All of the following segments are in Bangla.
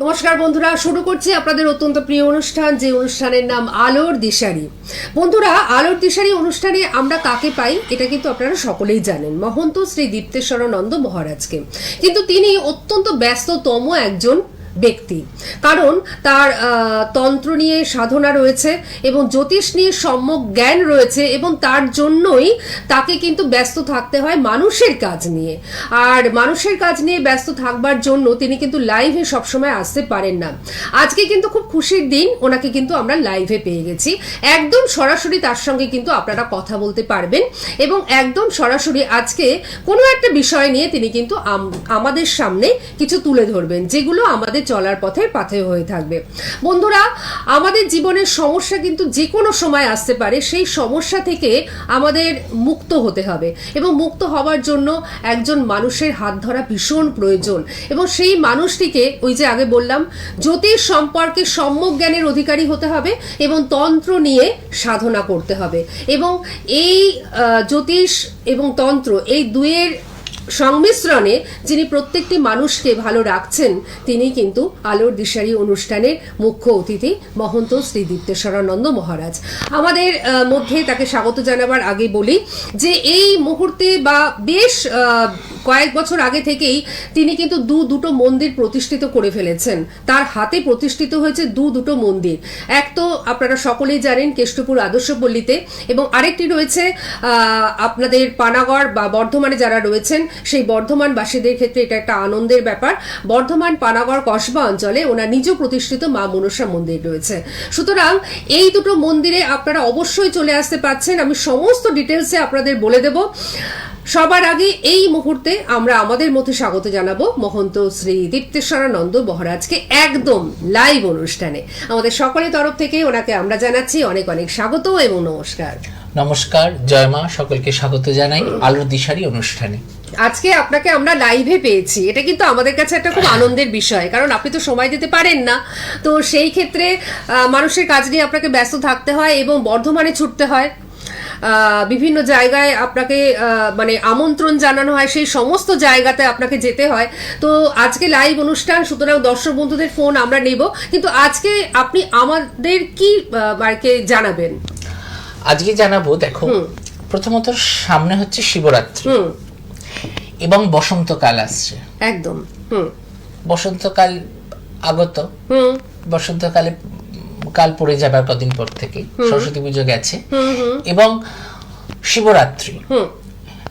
নমস্কার বন্ধুরা, শুরু করছি আপনাদের অত্যন্ত প্রিয় অনুষ্ঠান, যে অনুষ্ঠানের নাম আলোর দিশারি। বন্ধুরা, আলোর দিশারি অনুষ্ঠানে আমরা কাকে পাই এটা কিন্তু আপনারা সকলেই জানেন, মহন্ত শ্রী দীপ্তেশ্বরানন্দ মহারাজকে। কিন্তু তিনি অত্যন্ত ব্যস্ততম একজন ব্যক্তি, কারণ তার তন্ত্র নিয়ে সাধনা রয়েছে এবং জ্যোতিষ নিয়ে সম্যক জ্ঞান রয়েছে, এবং তার জন্যই তাকে কিন্তু ব্যস্ত থাকতে হয় মানুষের কাজ নিয়ে। আর মানুষের কাজ নিয়ে ব্যস্ত থাকবার জন্য তিনি কিন্তু লাইভে সবসময় আসতে পারেন না। আজকে কিন্তু খুব খুশির দিন, ওনাকে কিন্তু আমরা লাইভে পেয়ে গেছি। একদম সরাসরি তার সঙ্গে কিন্তু আপনারা কথা বলতে পারবেন, এবং একদম সরাসরি আজকে কোনো একটা বিষয় নিয়ে তিনি কিন্তু আমাদের সামনে কিছু তুলে ধরবেন, যেগুলো আমাদের চলার পথে পাথেয় হয়ে থাকবে। বন্ধুরা, আমাদের জীবনের সমস্যা কিন্তু যে কোনো সময় আসতে পারে, সেই সমস্যা থেকে আমাদের মুক্ত হতে হবে, এবং মুক্ত হওয়ার জন্য একজন মানুষের হাত ধরা ভীষণ প্রয়োজন। এবং সেই মানুষটিকে, ওই যে আগে বললাম, জ্যোতিষ সম্পর্কে সম্যক জ্ঞানের অধিকারী হতে হবে এবং তন্ত্র নিয়ে সাধনা করতে হবে। এবং এই জ্যোতিষ এবং তন্ত্র, এই দুয়ের সংমিশ্রণে যিনি প্রত্যেকটি মানুষকে ভালো রাখছেন, তিনি কিন্তু আলোর দিশারি অনুষ্ঠানের মুখ্য অতিথি মহন্ত শ্রী দীপ্তেশ্বরানন্দ মহারাজ। আমাদের মধ্যে তাকে স্বাগত জানাবার আগে বলি যে এই মুহূর্তে বা বেশ কয়েক বছর আগে থেকেই তিনি কিন্তু দুটো মন্দির প্রতিষ্ঠিত করে ফেলেছেন। তার হাতে প্রতিষ্ঠিত হয়েছে দুটো মন্দির। এক তো আপনারা সকলেই জানেন কেষ্টপুর আদর্শপল্লীতে, এবং আরেকটি রয়েছে আপনাদের পানাগড় বা বর্ধমানে যারা রয়েছেন সেই বর্ধমানবাসীদের ক্ষেত্রে এটা একটা আনন্দের ব্যাপার। বর্ধমান পানাগড় কসবা অঞ্চলে ওনার নিজ প্রতিষ্ঠিত মা মনসা মন্দির রয়েছে। সুতরাং এই দুটো মন্দিরে আপনারা অবশ্যই চলে আসতে পারছেন, আমি সমস্ত ডিটেলসে আপনাদের বলে দেব। সবার আগে এই মুহূর্তে আমরা আমাদের মধ্যে স্বাগত জানাবো মহন্ত শ্রী দীপ্তেশ্বরানন্দ মহারাজকে একদম লাইভ অনুষ্ঠানে। আমাদের সকলের তরফ থেকে ওনাকে আমরা জানাচ্ছি অনেক অনেক স্বাগত এবং নমস্কার। নমস্কার, জয় মা, সকলকে স্বাগত জানাই আলোর দিশারি অনুষ্ঠানে। আজকে আপনাকে আমরা লাইভে পেয়েছি, এটা কিন্তু আমাদের কাছে একটা খুব আনন্দের বিষয়, কারণ আপনি তো সময় দিতে পারেন না। তো সেই ক্ষেত্রে মানুষের কাজ নিয়ে আপনাকে ব্যস্ত থাকতে হয় এবং বর্ধমানে ছুটতে হয়, বিভিন্ন জায়গায় আপনাকে মানে আমন্ত্রণ জানানো হয়, সেই সমস্ত জায়গাতে আপনাকে যেতে হয়। তো আজকে লাইভ অনুষ্ঠান, সুতরাং দর্শক বন্ধুদের ফোন আমরা নেব, কিন্তু আজকে আপনি আমাদের কি জানাবেন? আজকে জানাবো, দেখো, প্রথমত সামনে হচ্ছে শিবরাত্রি এবং বসন্তকাল আসছে। একদম বসন্তকাল আগত, বসন্তকালে কাল পড়ে যাবার কদিন পর থেকে সরস্বতী পুজো গেছে, এবং শিবরাত্রি।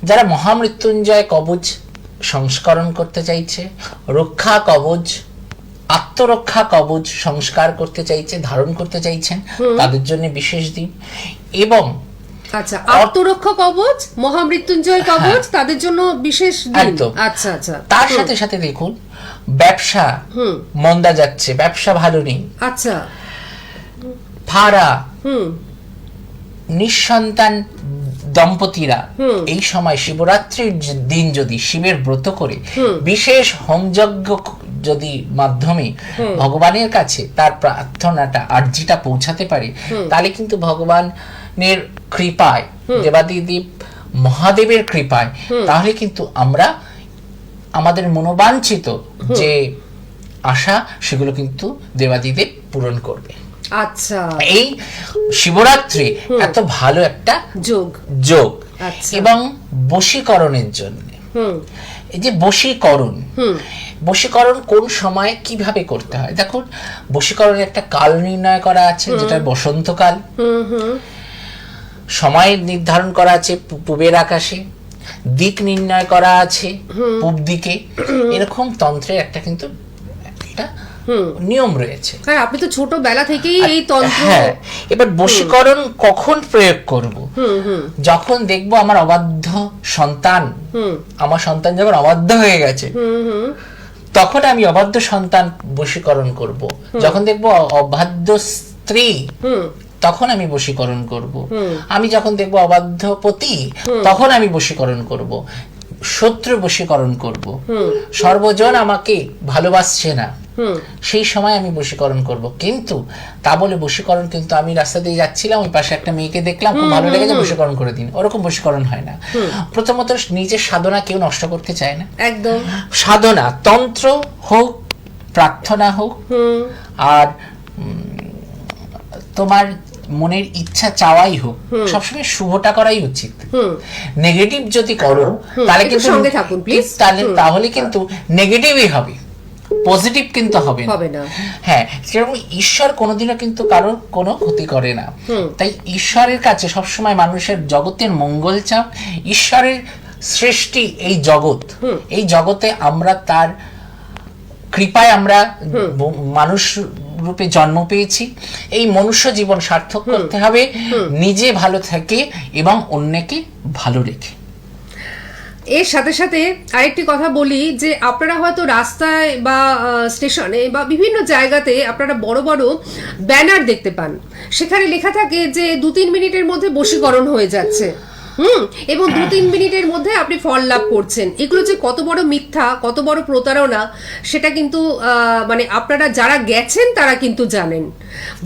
যারা মহামৃত্যুঞ্জয় কবচ সংস্করণ করতে চাইছে, রক্ষা কবচ, আত্মরক্ষা কবচ সংস্কার করতে চাইছে, ধারণ করতে চাইছেন, তাদের জন্য বিশেষ দিন। এবং আচ্ছা, আত্মরক্ষা কবচ, মহামৃত্যুঞ্জয় কবচ, তাদের জন্য বিশেষ দিন। আচ্ছা আচ্ছা। তার সাথে সাথে দেখুন, ব্যবসা মন্দা যাচ্ছে, ব্যবসা ভালো নেই। আচ্ছা। ভাড়া, নিঃসন্তান দম্পতিরা এই সময় শিবরাত্রির দিন যদি শিবের ব্রত করে বিশেষ হোমযজ্ঞ যদি মাধ্যমে ভগবানের কাছে তার প্রার্থনাটা, আর্জিটা পৌঁছাতে পারে, তাহলে কিন্তু ভগবানের কৃপায়, দেবাদিদেব মহাদেবের কৃপায়, তাহলে কিন্তু আমরা আমাদের মনোবাঞ্ছিত যে আশা, সেগুলো কিন্তু দেবাদিদেব পূরণ করবে। আচ্ছা, এই শিবরাত্রি এত ভালো একটা যোগ। এবং বশীকরণের জন্য, এই যে বশীকরণ কোন সময় কিভাবে করতে হয়, দেখুন, বশীকরণের একটা কাল নির্ণয় করা আছে, যেটা বসন্তকাল। সময় নির্ধারণ করা আছে পূবের আকাশে, দিক নির্ণয় করা আছে পূব দিকে। এরকম তন্ত্রের একটা কিন্তু নিয়ম রয়েছে। হ্যাঁ, আপনি তো ছোটবেলা থেকেই এই তন্ত্র। হ্যাঁ, এবার বশীকরণ কখন প্রয়োগ করব? যখন দেখবো আমার অবাধ্য সন্তান, আমার সন্তান যখন অবাধ্য হয়ে গেছে, তখন আমি অবাধ্য সন্তান বশীকরণ করব। যখন দেখবো অবাধ্য স্ত্রী, তখন আমি বশীকরণ করব। আমি যখন দেখবো অবাধ্য পতি, তখন আমি বশীকরণ করব। শত্রু বশীকরণ করব। সর্বজন আমাকে ভালোবাসছে না, সেই সময় আমি বশীকরণ করব। কিন্তু তা বলে বশীকরণ, কিন্তু আমি রাস্তা দিয়ে যাচ্ছিলাম, ওই পাশে একটা মেয়েকে দেখলাম, খুব ভালো লেগেছে, বশীকরণ করে দিন, ওরকম বশীকরণ হয় না। প্রথমত নিজের সাধনা কেউ নষ্ট করতে চায় না। একদম। সাধনা, তন্ত্র হোক, প্রার্থনা হোক, আর তোমার মনের ইচ্ছা চাওয়াই হোক, সবসময় শুভটা করাই উচিত। নেগেটিভ যদি করো তাহলে কিন্তু সঙ্গে থাকুন প্লিজ, তাহলে কিন্তু নেগেটিভই হবে, পজিটিভ কিন্তু হবে না। হ্যাঁ, সেরকম ঈশ্বর কোনোদিনও কিন্তু কারোর কোনো ক্ষতি করে না। তাই ঈশ্বরের কাছে সবসময় মানুষের জগতের মঙ্গল চাও। ঈশ্বরের সৃষ্টি এই জগৎ, এই জগতে আমরা তার কৃপায় আমরা মানুষ রূপে জন্ম পেয়েছি। এই মনুষ্য জীবন সার্থক করতে হবে নিজে ভালো থেকে এবং অন্যকে ভালো রেখে। এর সাথে সাথে আরেকটি কথা বলি যে আপনারা হয়তো রাস্তায় বা স্টেশনে বা বিভিন্ন জায়গাতে আপনারা বড় বড় ব্যানার দেখতে পান, সেখানে লেখা থাকে যে 2-3 মিনিটের মধ্যে বশীকরণ হয়ে যাচ্ছে, এবং 2-3 মিনিটের মধ্যে আপনি ফল লাভ করছেন। এগুলো যে কত বড় মিথ্যা, কত বড় প্রতারণা, সেটা কিন্তু মানে আপনারা যারা গেছেন তারা কিন্তু জানেন।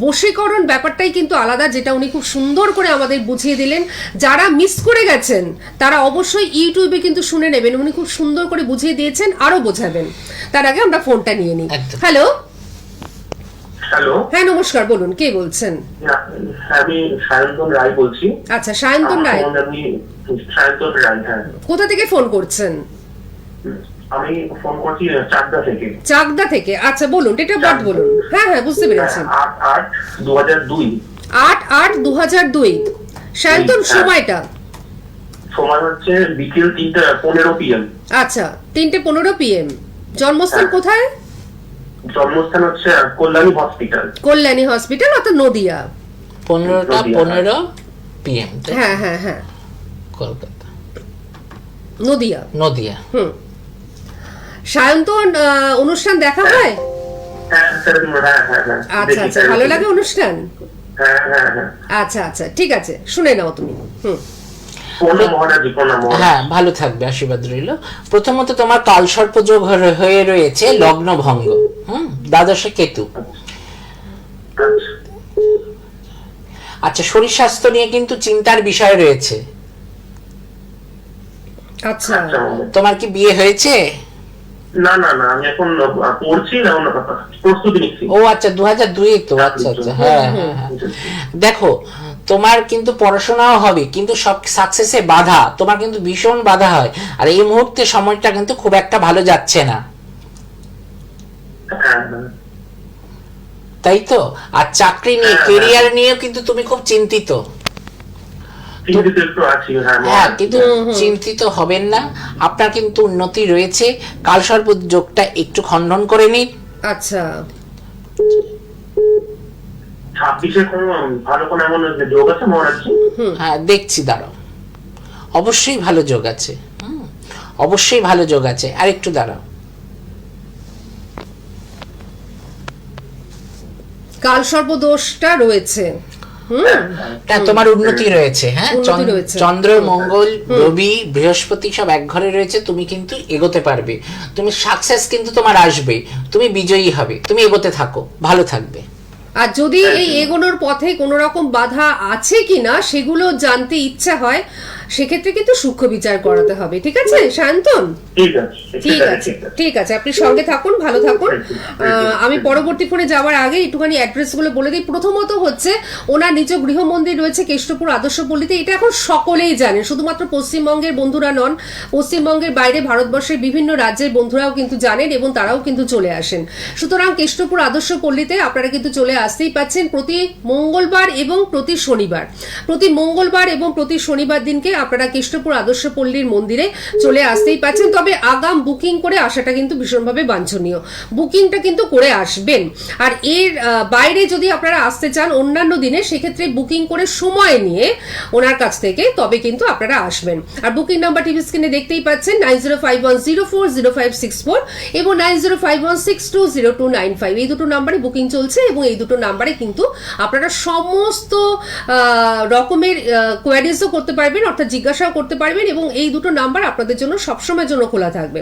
বশীকরণ ব্যাপারটাই কিন্তু আলাদা, যেটা উনি খুব সুন্দর করে আমাদের বুঝিয়ে দিলেন। যারা মিস করে গেছেন তারা অবশ্যই ইউটিউবে কিন্তু শুনে নেবেন, উনি খুব সুন্দর করে বুঝিয়ে দিয়েছেন, আরো বোঝাবেন। তার আগে আমরা ফোনটা নিয়ে নিই। হ্যালো হ্যালো, হ্যাঁ নমস্কার, বলুন কে বলছেন? আমি সায়ন্তন রায় বলছি। আচ্ছা, সায়ন্তন রায়, সায়ন্তন রায়, হ্যাঁ। কোথা থেকে ফোন করছেন? আমি ফোন করছি চাকদা থেকে। চাকদা থেকে, আচ্ছা বলুন, ডেট অফ বার্থ বলুন। হ্যাঁ হ্যাঁ, বুঝতে পেরেছি। 8/8/2002। 8/8/2002। সায়ন্তন, সময়টা? সময় হচ্ছে বিকেল 3:15 PM। আচ্ছা, 3:15 PM। জন্মস্থান কোথায়? জন্মস্থান হচ্ছে কল্যাণী হসপিটাল। কল্যাণী হসপিটাল, অর্থাৎ নদিয়া। 15:15 PM। হ্যাঁ হ্যাঁ হ্যাঁ, কলকাতা, নদিয়া। নদিয়া। সায়ন্তন, অনুষ্ঠান দেখা হয়? হ্যাঁ স্যার, হ্যাঁ। আচ্ছা আচ্ছা, ভালো লাগে অনুষ্ঠান? হ্যাঁ। আচ্ছা আচ্ছা, ঠিক আছে, শুনে নাও তুমি। হ্যাঁ, ভালো থাকবে, আশীর্বাদ রইল। প্রথমত তোমার কালসর্প যোগ হয়ে রয়েছে, লগ্ন ভঙ্গ, দ্বাদশে কেতু। আচ্ছা, শরীর স্বাস্থ্য নিয়ে কিন্তু চিন্তার বিষয় রয়েছে। আচ্ছা, তোমার কি বিয়ে হয়েছে? না, আমি এখন পড়ছি না, প্রস্তুতি নিচ্ছি। ও আচ্ছা, 2002 তো। আচ্ছা আচ্ছা, হ্যাঁ। দেখো, তোমার কিন্তু পড়াশোনাও হবে, কিন্তু সব সাকসেসে বাধা, তোমার কিন্তু ভীষণ বাধা হয়। আর এই মুহূর্তে সময়টা কিন্তু খুব একটা ভালো যাচ্ছে না, তাই তো? আর চাকরি নিয়ে, কেরিয়ার নিয়েও কিন্তু তুমি খুব চিন্তিত। হ্যাঁ, কিন্তু চিন্তিত হবেন না, আপনার কিন্তু উন্নতি রয়েছে। কালসর্প যোগটা একটু খণ্ডন করে নিন। আচ্ছা, 26-এ ভালো কোন এমন যোগ আছে মহারাজজি? হ্যাঁ, দেখছি, দাঁড়াও। অবশ্যই ভালো যোগ আছে, অবশ্যই ভালো যোগ আছে। আর একটু দাঁড়াও। কালসর্প দোষটা রয়েছে, তোমার উন্নতি রয়েছে। হ্যাঁ, চন্দ্র, মঙ্গল, রবি, বৃহস্পতি সব এক ঘরে রয়েছে। তুমি কিন্তু এগোতে পারবে, তুমি সাকসেস কিন্তু তোমার আসবে, তুমি বিজয়ী হবে। তুমি এগোতে থাকো, ভালো থাকবে। আর যদি এই এগোনোর পথে কোনো রকম বাধা আছে কিনা সেগুলো জানতে ইচ্ছা হয়, সেক্ষেত্রে কিন্তু সূক্ষ্ম বিচার করাতে হবে। ঠিক আছে সায়ন্তন? ঠিক আছে, আপনি সঙ্গে থাকুন, ভালো থাকুন। আমি পরবর্তী ফোনে যাওয়ার আগে একটুখানি অ্যাড্রেস গুলো বলে দিই। প্রথমত হচ্ছে ওনার নিজ গৃহ মন্দির রয়েছে কেষ্টপুর আদর্শপল্লীতে। এটা এখন সকলেই জানেন, শুধুমাত্র পশ্চিমবঙ্গের বন্ধুরা নন, পশ্চিমবঙ্গের বাইরে ভারতবর্ষের বিভিন্ন রাজ্যের বন্ধুরাও কিন্তু জানেন এবং তারাও কিন্তু চলে আসেন। সুতরাং কেষ্টপুর আদর্শপল্লীতে আপনারা কিন্তু চলে আসতেই পাচ্ছেন প্রতি মঙ্গলবার এবং প্রতি শনিবার। প্রতি মঙ্গলবার এবং প্রতি শনিবার দিনকে আপনারা কেষ্টপুর আদর্শপল্লীর মন্দিরে চলে আসতেই পাচ্ছেন। তবে আগাম বুকিং করে আসাটা কিন্তু ভীষণভাবে বাঞ্ছনীয়, বুকিংটা কিন্তু করে আসবেন। আর এর বাইরে যদি আপনারা আসতে চান অন্যান্য দিনে, সেক্ষেত্রে বুকিং করে সময় নিয়ে ওনার কাছ থেকে তবে কিন্তু আপনারা আসবেন। আর বুকিং নাম্বার টিভি স্ক্রিনে দেখতেই পাচ্ছেন 9051040564 এবং 9051620295। এই দুটো নাম্বারে বুকিং চলছে এবং এই দুটো নাম্বারে কিন্তু আপনারা সমস্ত রকমের কোয়ারিজও করতে পারবেন। অর্থাৎ জিজ্ঞাসাও করতে পারবেন এবং এই দুটো নাম্বার আপনাদের জন্য সবসময়ের জন্য খোলা থাকবে।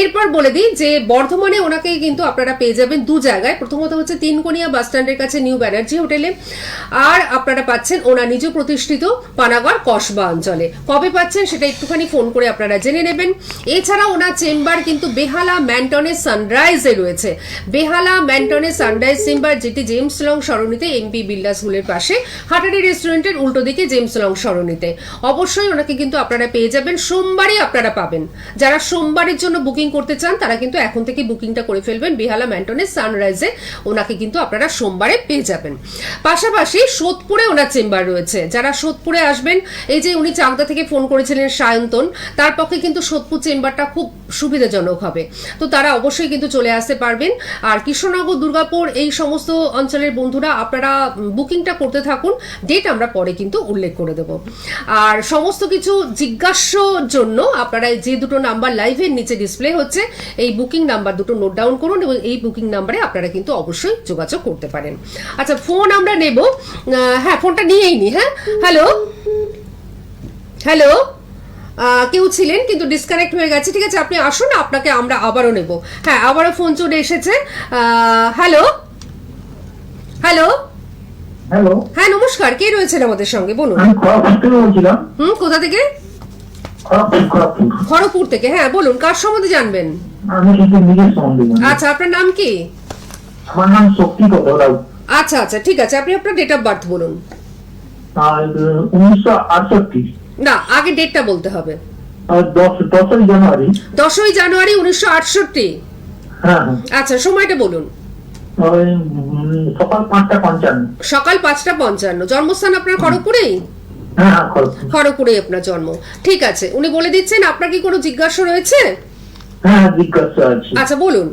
এরপর বলে দিই যে বর্ধমানে ওনাকে কিন্তু আপনারা পেয়ে যাবেন দু জায়গায়। প্রথমত হচ্ছে তিনকোনিয়া বাস স্ট্যান্ডের কাছে নিউ ব্যানার্জি হোটেলে, আর আপনারা পাচ্ছেন ওনার নিজ প্রতিষ্ঠিত পানাগড় কসবা অঞ্চলে। কবে পাচ্ছেন সেটা একটুখানি ফোন করে আপনারা জেনে নেবেন। এছাড়া ওনার চেম্বার কিন্তু বেহালা ম্যান্টনের সানরাইজে রয়েছে। বেহালা ম্যান্টনের সানরাইজ চেম্বার, যেটি জেমস লং সরণিতে এমপি বিড়লা স্কুলের পাশে হাটারি রেস্টুরেন্টের উল্টো দিকে জেমস লং সরণিতে। অবশ্যই ওনাকে কিন্তু আপনারা পেয়ে যাবেন, সোমবারই আপনারা পাবেন। যারা সোমবারের জন্য বুকিং করতে চান তারা কিন্তু এখন থেকে বুকিংটা করে ফেলবেন। বেহালা ম্যান্টনের সানরাইজে ওনাকে কিন্তু আপনারা সোমবারে পেয়ে যাবেন। পাশাপাশি সোদপুরে ওনার চেম্বার রয়েছে। যারা সোদপুরে আসবেন, এই যে উনি চাকদা থেকে ফোন করেছিলেন সায়ন্তন, তার পক্ষে কিন্তু সোদপুর চেম্বারটা খুব সুবিধাজনক হবে, তো তারা অবশ্যই কিন্তু চলে আসতে পারবেন। আর কৃষ্ণনগর, দুর্গাপুর এই সমস্ত অঞ্চলের বন্ধুরা আপনারা বুকিংটা করতে থাকুন, ডেট আমরা পরে কিন্তু উল্লেখ করে দেব। আর সমস্ত কিছু জিজ্ঞাসার জন্য আপনারা যে দুটো নাম্বার লাইভের নিচে ডিসপ্লে হচ্ছে, এই বুকিং নাম্বার দুটো নোট ডাউন করুন এবং এই বুকিং নাম্বারে আপনারা কিন্তু অবশ্যই যোগাযোগ করতে পারেন। আচ্ছা, ফোন আমরা নেব। হ্যাঁ, ফোনটা নিয়েই নি। হ্যাঁ, হ্যালো হ্যালো, কেউ ছিলেন কিন্তু ডিসকানেক্ট হয়ে গেছে। ঠিক আছে, আপনি আসুন, আপনাকে আমরা আবারও নেব। হ্যাঁ, আবারও ফোন চলে এসেছে। হ্যালো হ্যালো হ্যালো, হ্যাঁ নমস্কার, কে রয়েছেন আমাদের সঙ্গে বলুন। আমি খড়গপুর থেকে বলছিলাম। কোথা থেকে? খড়গপুর। খড়গপুর থেকে। হ্যাঁ বলুন, কার সম্বন্ধে জানবেন? আমি কিন্তু নিজের সম্বন্ধে জানি। আচ্ছা, আপনার নাম কি? আমার নাম শক্তি কোথাও। আচ্ছা আচ্ছা, ঠিক আছে, আপনি আপনার ডেট অফ বার্থ বলুন। আর 1968। না, আগে ডেটটা বলতে হবে। 10ই জানুয়ারি। 10ই জানুয়ারি 1968। হ্যাঁ হ্যাঁ। আচ্ছা, সময়টা বলুন। ওই সকাল 5:55। সকাল 5:55। জন্মস্থান আপনার খড়গপুরেই? হ্যাঁ হ্যাঁ, খড়গপুর। খড়গপুরেই আপনার জন্ম। ঠিক আছে, উনি বলে দিচ্ছেন। আপনার কি কোনো জিজ্ঞাসা রয়েছে? হ্যাঁ, জিজ্ঞাসা আছে। আচ্ছা বলুন।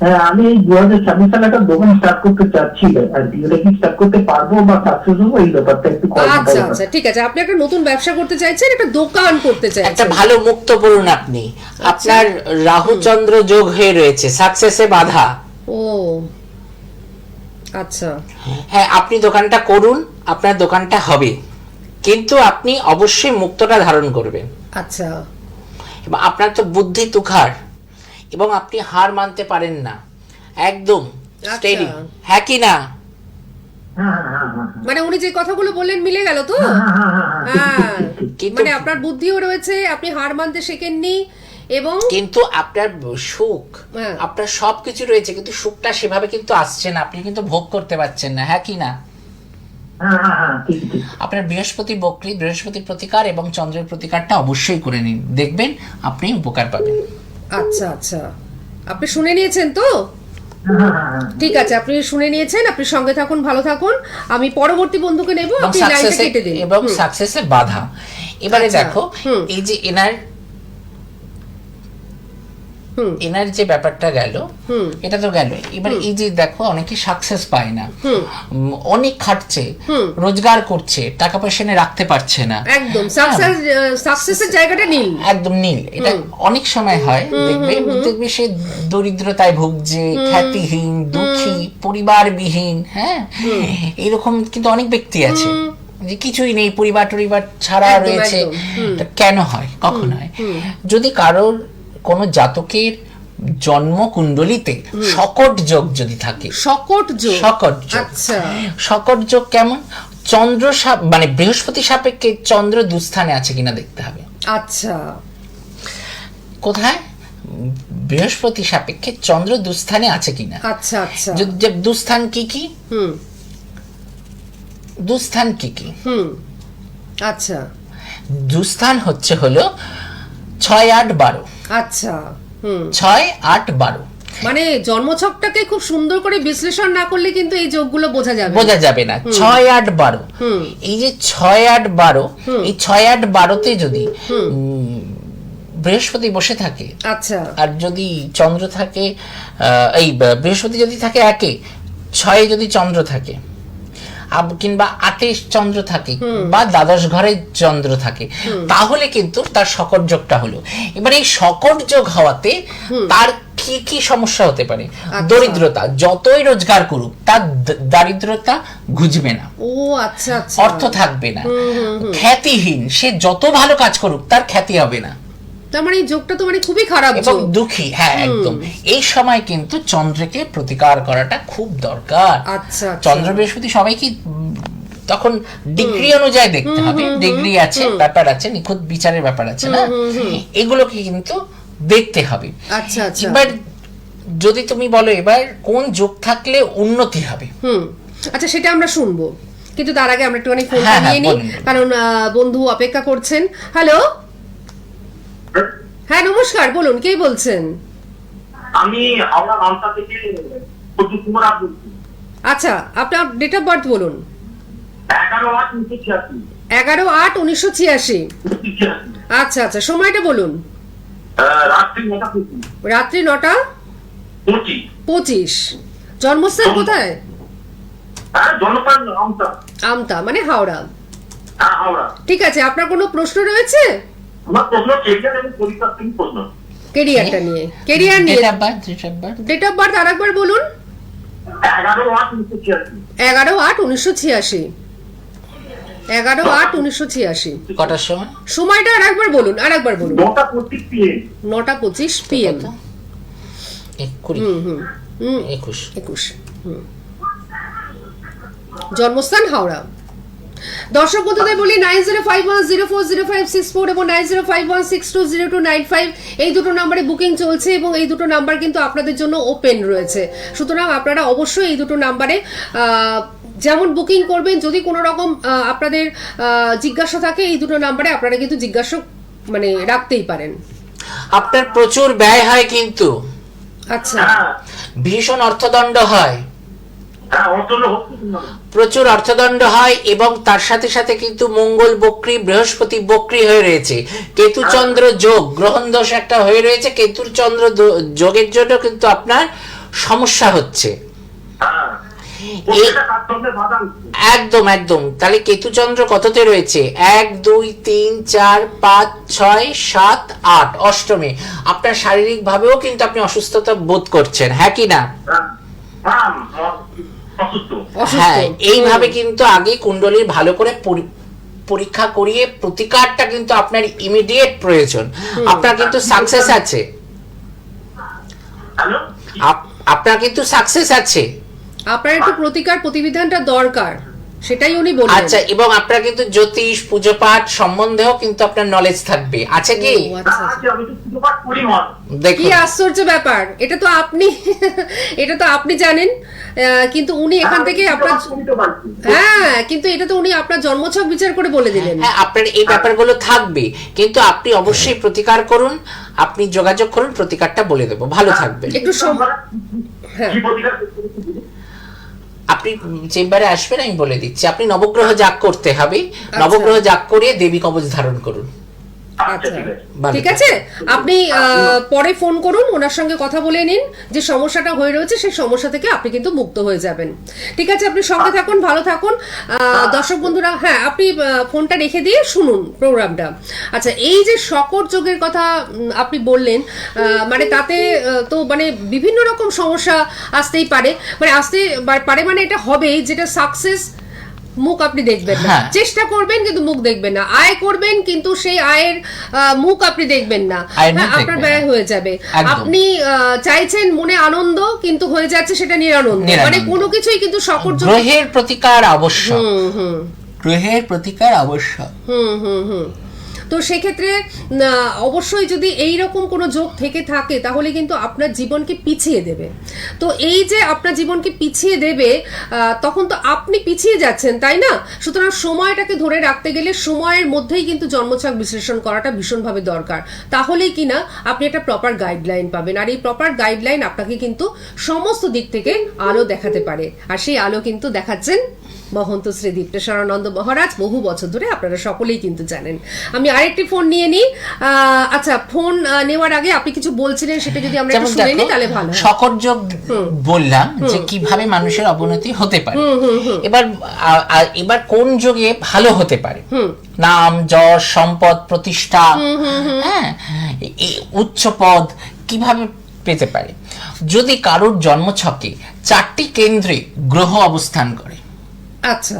হ্যাঁ, আমি এই 2026 সালে একটা দোকান স্টার্ট করতে চাচ্ছি, আর কি এটা কি স্টার্ট করতে পারবো বা সাকসেস হবো, এই ব্যাপারটা একটু আচ্ছা আচ্ছা, ঠিক আছে, আপনি একটা নতুন ব্যবসা করতে চাইছেন, একটা দোকান করতে একটা চাইছেন। ভালো মুক্ত বলুন আপনি। আপনার রাহু চন্দ্র যোগ হয়ে রয়েছে, সাকসেসে বাধা। ও আচ্ছা, হ্যাঁ, আপনি দোকানটা করুন, আপনার দোকানটা হবে, কিন্তু আপনি অবশ্যই মুক্তটা ধারণ করবেন। আচ্ছা এবং আপনার তো বুদ্ধি তুখার এবং আপনি হার মানতে পারেন না, একদম স্টেডি। হ্যাঁ কি না? হ্যাঁ হ্যাঁ হ্যাঁ। মানে উনি যে কথাগুলো বললেন মিলে গেল তো? হ্যাঁ হ্যাঁ হ্যাঁ, হ্যাঁ, ঠিক, ঠিক, ঠিক। মানে আপনার বুদ্ধিও রয়েছে, আপনি হার মানতে শেখেননি, এবং কিন্তু আপনার সুখ, হ্যাঁ। আপনার সবকিছু রয়েছে, কিন্তু সুখটা সেভাবে কিন্তু আসছে না, আপনি কিন্তু ভোগ করতে পারছেন না। হ্যাঁ কি না? হ্যাঁ হ্যাঁ হ্যাঁ, ঠিক ঠিক। আপনার বৃহস্পতি বক্রী, বৃহস্পতির প্রতিকার এবং চন্দ্রের প্রতিকারটা অবশ্যই করে নিন, দেখবেন আপনি উপকার পাবেন। আচ্ছা আচ্ছা, আপনি শুনে নিয়েছেন তো? হ্যাঁ হ্যাঁ হ্যাঁ। ঠিক আছে, আপনি শুনে নিয়েছেন, আপনি সঙ্গে থাকুন, ভালো থাকুন। আমি পরবর্তী বন্ধুকে নেব, এবং আপনি লাইনটা সাকসেসে কেটে দিন। এবং সাকসেসে বাধা। এবারে আচ্ছা, দেখো, এই যে এনার যে ব্যাপারটা গেল, এটা তো গেল। এবার এই যে দেখো, অনেকে সাকসেস পায় না, অনেক খাটছে, রোজগার করছে, টাকা পয়সা নিয়ে রাখতে পারছে না, একদম সাকসেসের জায়গাটা নীল, একদম নীল। এটা অনেক সময় হয়, দেখবে সে দরিদ্রতায় ভুগছে, খ্যাতিহীন, দুঃখী, পরিবারবিহীন। হ্যাঁ, এরকম কিন্তু অনেক ব্যক্তি আছে যে কিছুই নেই, পরিবার ছাড়া একদম, রয়েছে। একদম। এটা কেন হয়? কখন হয়? যদি কারোর কোন জাতকের জন্ম কুণ্ডলিতে সকট যোগ যদি থাকে, সকট যোগ। আচ্ছা, সকট যোগ কেমন? চন্দ্র মানে বৃহস্পতি সাপেক্ষে চন্দ্র দুস্থানে আছে কিনা দেখতে হবে। আচ্ছা, কোথায়? বৃহস্পতি সাপেক্ষে চন্দ্র দুস্থানে আছে কিনা। আচ্ছা আচ্ছা, দুস্থান কি কি? দুস্থান কি কি? আচ্ছা, দুস্থান হলো 6, 8, 12। আচ্ছা, 6, 8, 12। মানে জন্মছকটাকে খুব সুন্দর করে বিশ্লেষণ না করলে কিন্তু এই যোগগুলো বোঝা যাবে না। 6, 8, 12, এই যে 6, 8, 12, এই 6, 8, 12তে যদি বৃহস্পতি বসে থাকে, আচ্ছা, আর যদি চন্দ্র থাকে, এই বৃহস্পতি যদি থাকে 1-এ, 6-এ যদি চন্দ্র থাকে, কিংবা 8-এ চন্দ্র থাকে, বা দ্বাদশ ঘরে চন্দ্র থাকে, তাহলে কিন্তু তার সকট যোগটা হলো। এবার এই সকট যোগ হওয়াতে তার কি কি সমস্যা হতে পারে? দরিদ্রতা, যতই রোজগার করুক তার দারিদ্রতা ঘুচবে না, ও আচ্ছা আচ্ছা, অর্থ থাকবে না। খ্যাতিহীন, সে যত ভালো কাজ করুক তার খ্যাতি হবে না, তার মানে এই যোগটা তো মানে খুবই খারাপ এবং যোগ। দুঃখী। হ্যাঁ, একদম। এই সময় কিন্তু চন্দ্রকে প্রতিকার করাটা খুব দরকার। আচ্ছা আচ্ছা। চন্দ্র বৃহস্পতি সবাইকে তখন ডিগ্রি অনুযায়ী দেখতে হবে, ডিগ্রি আছে, ব্যাপার আছে, নিখুঁত বিচারের ব্যাপার আছে না, এগুলোকে কিন্তু দেখতে হবে। আচ্ছা আচ্ছা। এবার যদি তুমি বলো এবার কোন যোগ থাকলে উন্নতি হবে, আচ্ছা সেটা আমরা শুনবো, কিন্তু তার আগে আমরা একটুখানি ফোন হ্যাঁ, নিয়ে নিই, বলুন। কারণ বন্ধু অপেক্ষা করছেন। হ্যালো, হ্যাঁ নমস্কার, বলুন কে বলছেন? আমি হাওড়া আমতা থেকে প্রদীপ কুমার বলছি। আচ্ছা, আপনার ডেট অফ বার্থ বলুন। 11/8/1986। 11/8/1986। আচ্ছা আচ্ছা, সময়টা বলুন। রাত্রি 9:25। রাত্রি 9:25। জন্মস্থান কোথায়? হ্যাঁ, জনপান আমতা। আমতা মানে হাওড়া। হ্যাঁ, হাওড়া। ঠিক আছে, আপনার কোনো প্রশ্ন রয়েছে? আমার প্রশ্ন কেরিয়ার এবং পরীক্ষার থেকে প্রশ্ন। কেরিয়ারটা নিয়ে, কেরিয়ার নিয়ে। Date of birth, date of birth? Date of birth আরেকবার বলুন। 11/8/1986। 11/8/1986। 11/8/1986। কটার সময়? সময়টা আরেকবার বলুন, আরেকবার বলুন। 9:25 PM। 9:25 PM। 21। 21। জন্মস্থান হাওড়া। দর্শক বন্ধুদের বলি 9051040564 এবং 9051620295 এই দুটো নম্বরে বুকিং চলছে, এবং এই দুটো নাম্বার কিন্তু আপনাদের জন্য ওপেন রয়েছে। সুতরাং আপনারা অবশ্যই এই দুটো নাম্বারে যেমন বুকিং করবেন, যদি কোনো রকম আপনাদের জিজ্ঞাসা থাকে এই দুটো নাম্বারে আপনারা কিন্তু জিজ্ঞাসা মানে রাখতেই পারেন। আপনার প্রচুর ব্যয় হয় কিন্তু, আচ্ছা, ভীষণ অর্থদণ্ড হয়, হ্যাঁ, অর্থন্য হচ্ছে না। প্রচুর অর্থদণ্ড হয়, এবং তার সাথে সাথে কিন্তু মঙ্গল বক্রী, বৃহস্পতি বক্রী হয়ে রয়েছে, কেতু চন্দ্র যোগ, গ্রহণ দোষ একটা হয়ে রয়েছে, কেতুর চন্দ্র যোগের জন্য কিন্তু আপনার সমস্যা হচ্ছে। হ্যাঁ, প্রত্যেকটা কাজকর্মে বাধা হচ্ছে। একদম একদম। তাহলে কেতু চন্দ্র কততে রয়েছে? 1 2 3 4 5 6 7 8 অষ্টমে। আপনার শারীরিক ভাবেও কিন্তু আপনি অসুস্থতা বোধ করছেন, হ্যাঁ কি না? হ্যাঁ, হ্যাঁ, অসুস্থ। হ্যাঁ, এইভাবে কিন্তু আগে কুণ্ডলীর ভালো করে পরীক্ষা করিয়ে প্রতিকারটা কিন্তু আপনার ইমিডিয়েট প্রয়োজন। আপনার কিন্তু সাকসেস আছে, হ্যালো, আপনার কিন্তু সাকসেস আছে। আপনার একটু প্রতিকার প্রতিবিধানটা দরকার, সেটাই উনি বললেন। আচ্ছা, এবং আপনার কিন্তু জ্যোতিষ, পুজো পাঠ সম্বন্ধেও কিন্তু আপনার নলেজ থাকবে, আছে কি? ও, আচ্ছা, আচ্ছা। আমি তো পুজো পাঠ করি মা। কি দেখুন, আশ্চর্য ব্যাপার, এটা তো আপনি এটা তো আপনি জানেন, কিন্তু উনি এখান থেকে আপনার, হ্যাঁ কিন্তু এটা তো উনি আপনার জন্মছক বিচার করে বলে দিলেন। হ্যাঁ, আপনার এই ব্যাপারগুলো থাকবে, কিন্তু আপনি অবশ্যই প্রতিকার করুন, আপনি যোগাযোগ করুন, প্রতিকারটা বলে দেবো, ভালো থাকবে। একটু হ্যাঁ, কি প্রতিকার করতে হবে? আপনি চেম্বারে আসবেন, আমি বলে দিচ্ছি। আপনি নবগ্রহ জাগ করতে হবে, নবগ্রহ জাগ করিয়ে দেবী কবচ ধারণ করুন। আচ্ছা, ঠিক আছে। ভালো ঠিক আছে, আপনি পরে ফোন করুন, ওনার সঙ্গে কথা বলে নিন, যে সমস্যাটা হয়ে রয়েছে সেই সমস্যা থেকে আপনি কিন্তু মুক্ত হয়ে যাবেন। ঠিক আছে, আপনি সঙ্গে থাকুন, ভালো থাকুন। দর্শক বন্ধুরা, হ্যাঁ আপনি ফোনটা রেখে দিয়ে শুনুন প্রোগ্রামটা। আচ্ছা, এই যে শকর যোগের কথা আপনি বললেন, মানে তাতে তো মানে বিভিন্ন রকম সমস্যা আসতেই পারে, মানে আসতে পারে, মানে এটা হবেই, যেটা সাকসেস মুখ আপনি দেখবেন না, হ্যাঁ। চেষ্টা করবেন কিন্তু মুখ দেখবেন না, আয় করবেন কিন্তু সেই আয়ের মুখ আপনি দেখবেন না, আয়ের মুখ আপনার দেখবেন ব্যয় না। হয়ে যাবে। একদম। আপনি চাইছেন মনে আনন্দ, কিন্তু হয়ে যাচ্ছে সেটা নিরানন্দ, মানে কোনো কিছুই কিন্তু শকর যোগ। গ্রহের প্রতিকার আবশ্যক, গ্রহের প্রতিকার আবশ্যক। তো সেক্ষেত্রে অবশ্যই যদি এই রকম কোনো যোগ থেকে থাকে তাহলে কিন্তু আপনার জীবনকে পিছিয়ে দেবে। তো এই যে আপনার জীবনকে পিছিয়ে দেবে, তখন তো আপনি পিছিয়ে যাচ্ছেন, তাই না? সুতরাং সময়টাকে ধরে রাখতে গেলে সময়ের মধ্যেই কিন্তু জন্মছক বিশ্লেষণ করাটা ভীষণভাবে দরকার, তাহলেই কিনা আপনি একটা প্রপার গাইডলাইন পাবেন, আর এই প্রপার গাইডলাইন আপনাকে কিন্তু সমস্ত দিক থেকে আলো দেখাতে পারে, আর সেই আলো কিন্তু দেখাচ্ছেন মহন্ত শ্রী দীপ্তেশ্বরানন্দ মহারাজ, বহু বছর ধরে আপনারা সকলেই কিন্তু জানেন। আমি আরেকটি ফোন নিয়ে নিই। আচ্ছা, ফোন নেওয়ার আগে আপনি কিছু বলছিলেন, সেটা যদি আমরা একটু শুনে নিই তাহলে ভালো হয়। শকর যোগ বললাম যে কিভাবে মানুষের অবনতি হতে পারে। এবার কোন যোগে ভালো হতে পারে? নাম, যশ, সম্পদ, প্রতিষ্ঠা, হ্যাঁ, উচ্চ পদ কিভাবে পেতে পারে যদি কারোর জন্মছকে 4টি কেন্দ্রে গ্রহ অবস্থান করে। আচ্ছা,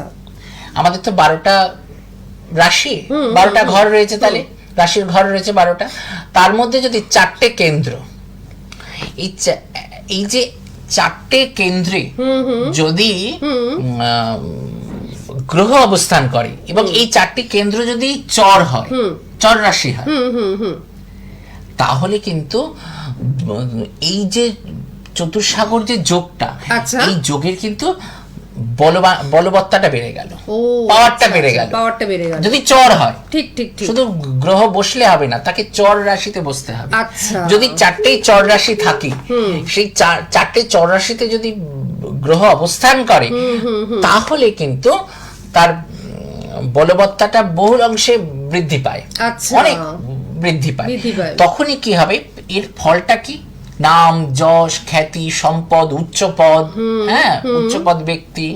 আমাদের তো 12টা রাশি, 12টা ঘর রয়েছে, তাহলে রাশির ঘর রয়েছে 12টা, তার মধ্যে যদি 4টে কেন্দ্র, এই যে 4টে কেন্দ্রে যদি গ্রহ অবস্থান করে এবং এই 4টি কেন্দ্র যদি চর হয়, চর রাশি হয়, তাহলে কিন্তু এই যে চতুর্সাগর যে যোগটা, আচ্ছা। এই যোগের কিন্তু বলবত্তাটা বেড়ে গেল, ও পাওয়ারটা বেড়ে গেল, পাওয়ারটা বেড়ে গেল যদি চর হয়। ঠিক ঠিক ঠিক। শুধু গ্রহ বসলে হবে না, তাকে চর রাশিতে বসতে হবে। আচ্ছা, যদি 4টেই চর রাশি থাকে, সেই 4টে চর রাশিতে যদি গ্রহ অবস্থান করে, তাহলে কিন্তু তার বলবত্তাটা বহুল অংশে বৃদ্ধি পায়, আচ্ছা, অনেক বৃদ্ধি পায়। বৃদ্ধি পায়। তখনই কি হবে, এর ফলটা কি, নাম, যশ, খ্যাতি, সম্পদ, উচ্চপদ, হ্যাঁ, উচ্চপদ ব্যক্তি,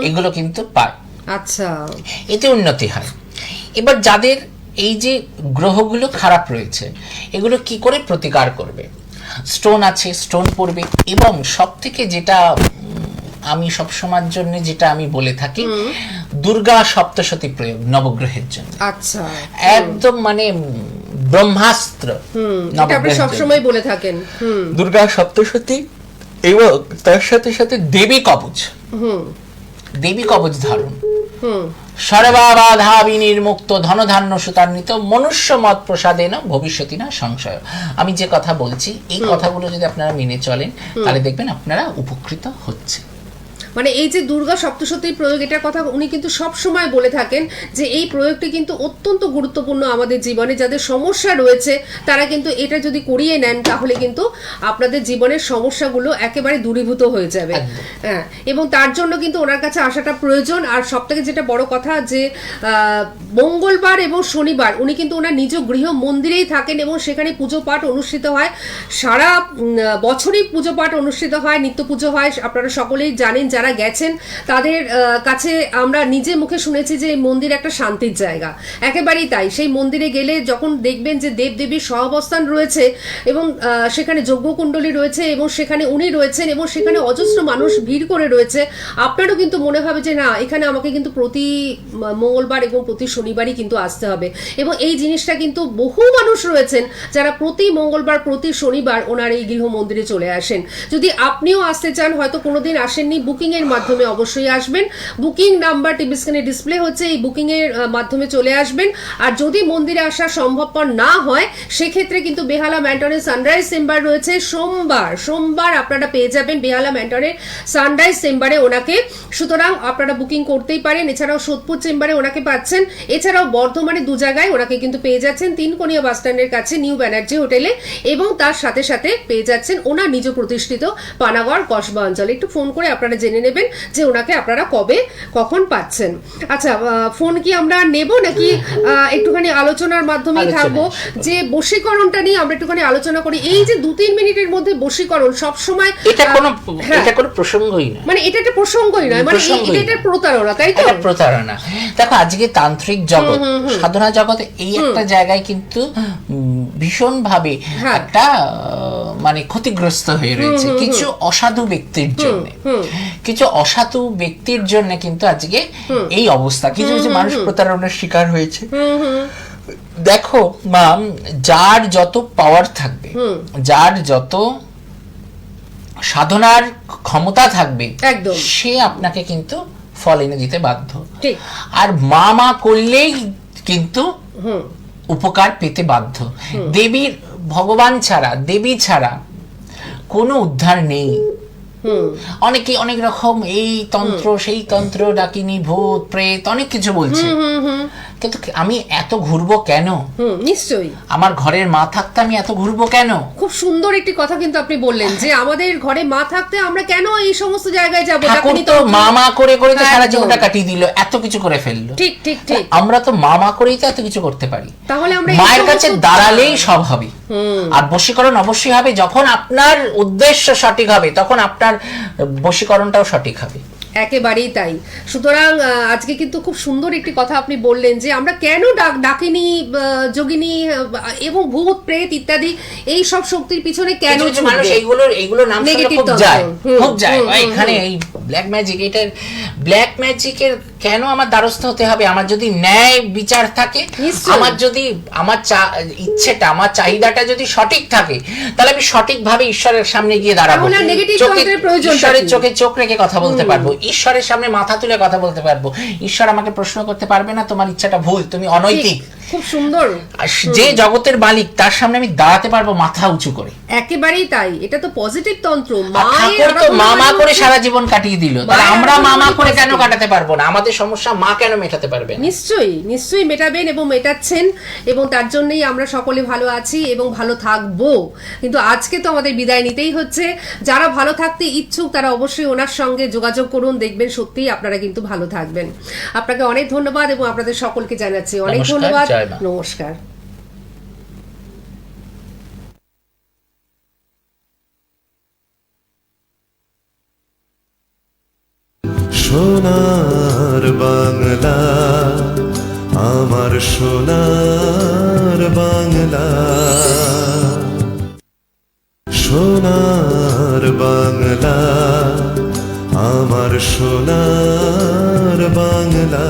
এগুলো কিন্তু পায়। আচ্ছা, এতে উন্নতি হয়। এবার যাদের এই যে গ্রহগুলো খারাপ রয়েছে, এগুলো কি করে প্রতিকার করবে? স্টোন আছে, স্টোন পড়বে, এবং সব থেকে যেটা আমি সবসময়ের জন্য যেটা আমি বলে থাকি, দুর্গা সপ্তশতী প্রয়োগ নবগ্রহের জন্য। আচ্ছা, একদম মানে ব্রহ্মাস্ত্র এটা আপনি সবসময় বলে থাকেন। দুর্গা সপ্তশতী, এবং তার সাথে সাথে দেবী কবচ, দেবী কবচ ধারণ, সর্বাবাধা বিনির্মুক্ত ধনধান্য সুতান্বিত মনুষ্য মত প্রসাদেন ভবিষ্যতি না সংশয়। আমি যে কথা বলছি, এই কথাগুলো যদি আপনারা মেনে চলেন, তাহলে দেখবেন আপনারা উপকৃত হচ্ছে। মানে এই যে দুর্গা সপ্তশতীর প্রয়োগ, এটার কথা উনি কিন্তু সব সময় বলে থাকেন যে এই প্রয়োগটি কিন্তু অত্যন্ত গুরুত্বপূর্ণ আমাদের জীবনে। যাদের সমস্যা রয়েছে তারা কিন্তু এটা যদি করিয়ে নেন, তাহলে কিন্তু আপনাদের জীবনের সমস্যাগুলো একেবারে দূরীভূত হয়ে যাবে। হ্যাঁ, এবং তার জন্য কিন্তু ওনার কাছে আসাটা প্রয়োজন। আর সব থেকে যেটা বড় কথা, যে মঙ্গলবার এবং শনিবার উনি কিন্তু ওনার নিজ গৃহ মন্দিরেই থাকেন, এবং সেখানে পুজো পাঠ অনুষ্ঠিত হয়, সারা বছরই পুজো পাঠ অনুষ্ঠিত হয়, নিত্য পুজো হয়। আপনারা সকলেই জানেন, যারা গেছেন তাদের কাছে আমরা নিজে মুখে শুনেছি যে এই মন্দির একটা শান্তির জায়গা। একেবারেই তাই। সেই মন্দিরে গেলে যখন দেখবেন যে দেবদেবীর সহাবস্থান রয়েছে, এবং সেখানে যজ্ঞকুণ্ডলী রয়েছে, এবং সেখানে উনি রয়েছেন, এবং সেখানে অজস্র মানুষ ভিড় করে রয়েছে, আপনারও কিন্তু মনে হবে যে না, এখানে আমাকে কিন্তু প্রতি মঙ্গলবার এবং প্রতি শনিবারই কিন্তু আসতে হবে। এবং এই জিনিসটা কিন্তু বহু মানুষ রয়েছেন যারা প্রতি মঙ্গলবার প্রতি শনিবার ওনার এই গৃহ মন্দিরে চলে আসেন। যদি আপনিও আসতে চান, হয়তো কোনোদিন আসেননি, বুকিং এর মাধ্যমে অবশ্যই আসবেন। বুকিং নাম্বার টিভি স্ক্রিনে ডিসপ্লে হচ্ছে, এই বুকিং এর মাধ্যমে চলে আসবেন। আর যদি মন্দিরে আসা সম্ভবপর না হয়, সেক্ষেত্রে কিন্তু বেহালা ম্যান্টনের সানরাইজ চেম্বার রয়েছে। সোমবার আপনারা পেয়ে যাবেন বেহালা ম্যান্টনের সানরাইজ চেম্বারে ওনাকে। সুতরাং আপনারা বুকিং করতেই পারেন। এছাড়াও সোদপুর চেম্বারে ওনাকে পাচ্ছেন। এছাড়াও বর্ধমানে 2 জায়গায় ওনাকে কিন্তু পেয়ে যাচ্ছেন, 3 বাস স্ট্যান্ডের কাছে নিউ ব্যানার্জি হোটেলে, এবং তার সাথে সাথে পেয়ে যাচ্ছেন ওনার নিজ প্রতিষ্ঠিত পানাগড় কসবা অঞ্চলে। একটু ফোন করে আপনারা জেনে নেবেন যে ওনাকে আপনারা কবে কখন পাচ্ছেন। আচ্ছা, ফোন কি আমরা নেব নাকি একটুখানি আলোচনার মাধ্যমেই থাকবো? যে বশীকরণটা নিয়ে আমরা একটুখানি আলোচনা করি। এই যে 2-3 মিনিটের মধ্যে বশীকরণ সবসময়, এটা কোনো প্রসঙ্গই না, মানে এটা একটা প্রসঙ্গই নয়, মানে এটা প্রতারণা, তাই তো? এটা প্রতারণা। দেখো, আজকে তান্ত্রিক জগৎ, সাধনা জগৎ, এই একটা জায়গায় কিন্তু ভীষণ ভাবে একটা মানে ক্ষতিগ্রস্ত হয়ে রয়েছে কিছু অসাধু ব্যক্তির জন্য। কিছু অসাধু ব্যক্তির জন্য কিন্তু আজকে এই অবস্থা, কিছু কিছু মানুষ প্রতারণার শিকার হয়েছে। দেখো মা, যার যত পাওয়ার থাকবে, যার যত সাধনার ক্ষমতা থাকবে, একদম, সে আপনাকে কিন্তু ফল এনে দিতে বাধ্য। ঠিক। আর মা করলেই কিন্তু উপকার পেতে বাধ্য। দেবীর, ভগবান ছাড়া, দেবী ছাড়া কোনো উদ্ধার নেই। অনেকে অনেক রকম এই তন্ত্র সেই তন্ত্র, ডাকিনী, ভূত, প্রেত, অনেক কিছু বলছে, কিন্তু আমি এত ঘুরবো কেন? নিশ্চয়ই আমার ঘরের মা থাকতে আমি এত ঘুরবো কেন? খুব সুন্দর একটি কথা কিন্তু আপনি বললেন, যে আমাদের ঘরে মা থাকতে আমরা কেন এই সমস্ত জায়গায় যাবো? ঠাকুর তো মা করে করে তো সারা জীবনটা কাটিয়ে দিল, এত কিছু করে ফেললো। ঠিক ঠিক ঠিক। আমরা তো মা করেই তো এত কিছু করতে পারি। তাহলে আমরা মায়ের কাছে দাঁড়ালেই সব হবে। আর বশীকরণ অবশ্যই হবে যখন আপনার উদ্দেশ্য সঠিক হবে, তখন আপনার বশীকরণটাও সঠিক হবে। একেবারেই তাই। সুতরাং আজকে কিন্তু খুব সুন্দর একটি কথা আপনি বললেন যে আমরা কেন ডাকিনী, যোগিনী এবং ভূত প্রেত ইত্যাদি এই সব শক্তির পিছনে কেন কিছু মানুষ এইগুলো নাম শুনলে Negative খুব তন্ত্র। যায়, খুব যায়। হুম, এখানে এই ব্ল্যাক ম্যাজিক, এটার ব্ল্যাক ম্যাজিকের কেন আমার দ্বারস্থ হতে হবে? আমার যদি ন্যায় বিচার থাকে, নিশ্চয়ই। আমার যদি আমার ইচ্ছেটা, আমার চাহিদাটা যদি সঠিক থাকে, তাহলে আমি সঠিকভাবে ঈশ্বরের সামনে গিয়ে দাঁড়াবো, তাহলে আর negative তন্ত্রের প্রয়োজনটা ঈশ্বরের কি? চোখে চোখ রেখে কথা বলতে পারবো, ঈশ্বরের সামনে মাথা তুলে কথা বলতে পারবো। ঈশ্বর আমাকে প্রশ্ন করতে পারবে না তোমার ইচ্ছাটা ভুল, তুমি অনৈতিক। খুব সুন্দর। আর যে জগতের মালিক, তার সামনে আমি দাঁড়াতে পারবো মাথা উঁচু করে। একেবারেই তাই, এটা তো পজিটিভ তন্ত্র। ঠাকুর তো মামা করে সারা জীবন কাটিয়ে দিল, তাহলে আমরা মামা করে কেন কাটাতে পারবো না? আমাদের সমস্যা মা কেন মেটাতে পারবে না? নিশ্চয়ই নিশ্চয়ই মেটাবেন এবং মেটাচ্ছেন, এবং তার জন্যই আমরা সকলে ভালো আছি এবং ভালো থাকবো। কিন্তু আজকে তো আমাদের বিদায় নিতেই হচ্ছে। যারা ভালো থাকতে ইচ্ছুক তারা অবশ্যই ওনার সঙ্গে যোগাযোগ করুন, দেখবেন সত্যিই আপনারা কিন্তু ভালো থাকবেন। আপনাকে অনেক ধন্যবাদ এবং আপনাদের সকলকে জানাচ্ছি অনেক নমস্কার, ধন্যবাদ। জয় মা। নমস্কার। সোনার বাংলা, আমার সোনার বাংলা, সোনার বাংলা, আমার সোনার বাংলা।